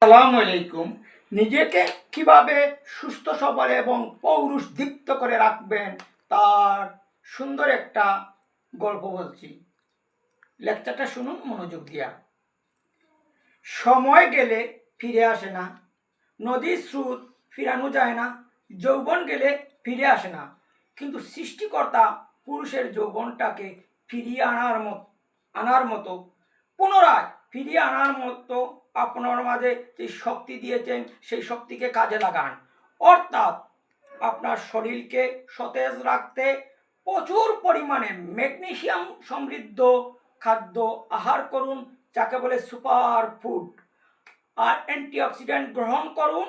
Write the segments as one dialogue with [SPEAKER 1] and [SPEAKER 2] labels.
[SPEAKER 1] আসসালামু আলাইকুম। নিজেকে কিভাবে সুস্থ সবল এবং পৌরুষ দীপ্ত করে রাখবেন তার সুন্দর একটা গল্প বলছি। লেকচারটা শুনুন মনোযোগ দিয়া। সময় গেলে ফিরে আসে না, নদীর স্রোত ফিরানো যায় না, যৌবন গেলে ফিরে আসে না, কিন্তু সৃষ্টিকর্তা পুরুষের যৌবনটাকে ফিরিয়ে আনার মতো পুনরায় ফিরিয়ে আনার মতো আপনার মাঝে যে শক্তি দিয়েছেন সেই শক্তিকে কাজে লাগান। অর্থাৎ আপনার শরীরকে সতেজ রাখতে প্রচুর পরিমাণে ম্যাগনেসিয়াম সমৃদ্ধ খাদ্য আহার করুন, যাকে বলে সুপার ফুড। আর অ্যান্টিঅক্সিডেন্ট গ্রহণ করুন,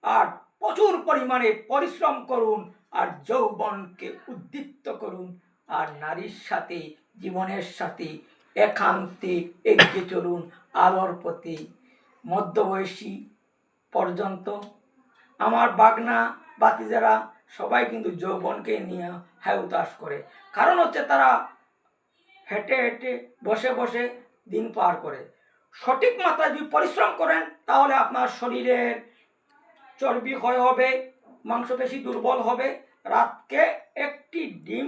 [SPEAKER 1] আর প্রচুর পরিমাণে পরিশ্রম করুন, আর যৌবনকে উদ্দীপ্ত করুন, আর নারীর সাথে জীবনের সাথে একান্তে এগিয়ে চলুন আলোর প্রতি। মধ্যবয়সী পর্যন্ত আমার বাগনা বাতিজারা সবাই কিন্তু যৌবনকে নিয়ে হাউতাস করে। কারণ হচ্ছে তারা হেঁটে হেঁটে বসে বসে দিন পার করে। সঠিক মাত্রায় যদি পরিশ্রম করেন তাহলে আপনার শরীরের চর্বি ক্ষয় হবে, মাংসপেশি দুর্বল হবে। রাতকে একটি ডিম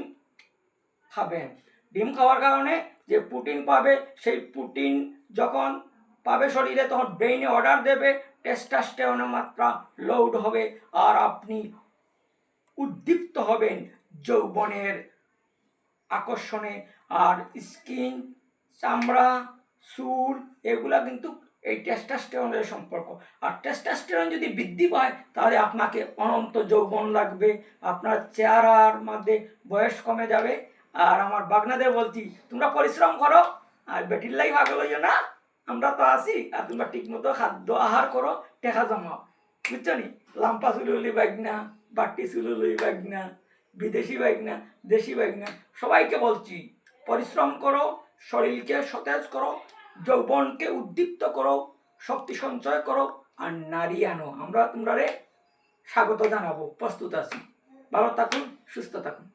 [SPEAKER 1] খাবেন। ডিম খাওয়ার কারণে যে প্রোটিন পাবে, সেই প্রোটিন যখন পাবে শরীরে, তখন ব্রেইনে অর্ডার দেবে, টেস্টোস্টেরনের মাত্রা লোড হবে, আর আপনি উদ্দীপ্ত হবেন যৌবনের আকর্ষণে। আর স্কিন, চামড়া, চুল এগুলা কিন্তু এই টেস্টোস্টেরনের সম্পর্ক। আর টেস্টোস্টেরন যদি বৃদ্ধি পায় তাহলে আপনাকে অনন্ত যৌবন লাগবে, আপনার চেহারার মধ্যে বয়স কমে যাবে। আর আমার বাগনাদের বলছি, তোমরা পরিশ্রম করো আর বেটির লাই ভাগ লইও না, আমরা তো আছি। আর তোমরা ঠিকমতো খাদ্য আহার করো, টেকা জমাও, বুঝছো নি? লাম্পা চুলুলি বাইক না, বাট্টি চুলুলি বাইক না, বিদেশি বাইক না, দেশি বাইক না, সবাইকে বলছি পরিশ্রম করো, শরীরকে সতেজ করো, যৌবনকে উদ্দীপ্ত করো, শক্তি সঞ্চয় করো, আর নারী আনো। আমরা তোমরা স্বাগত জানাবো, প্রস্তুত আছি। ভালো থাকুন, সুস্থ থাকুন।